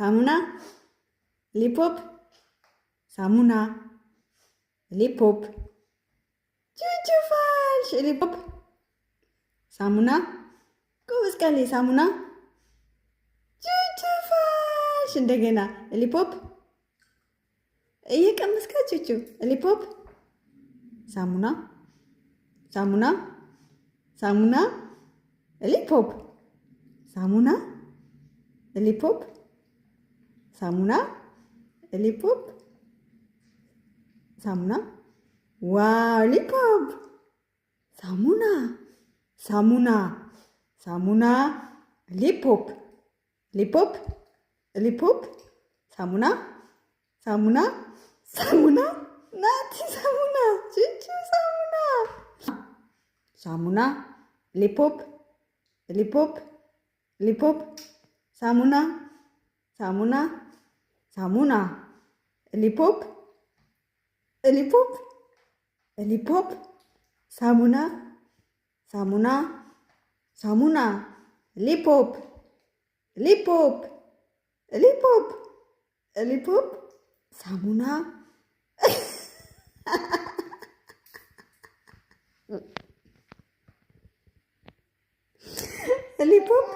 ሳሙና ሊፖፕ ሳሙና ሊፖፕ ቹቹ ፋልሽ ሊፖፕ ሳሙና ጎበዝ ቃሌ ሳሙና ቹቹ ፋልሽ እንደገና ሊፖፕ እየቀመስካ ቹቹ ሊፖፕ ሳሙና ሳሙና ሳሙና ሊፖፕ ሳሙና ሊፖፕ ሳሙና ሊፖፕ ሳሙና ዋው ሊፖፕ ሳሙና ሳሙና ሳሙና ሊፖፕ ሊፖፕ ሊፖፕ ሳሙና ሳሙና ሳሙና ናቲ ሳሙና ቹቹ ሳሙና ሳሙና ሊፖፕ ሊፖፕ ሊፖፕ ሳሙና ሳሙና ሳሙና ሊፖፕ ሊፖፕ ሊፖፕ ሳሙና ሳሙና ሳሙና ሊፖፕ ሊፖፕ ሊፖፕ ሊፖፕ ሳሙና ሊፖፕ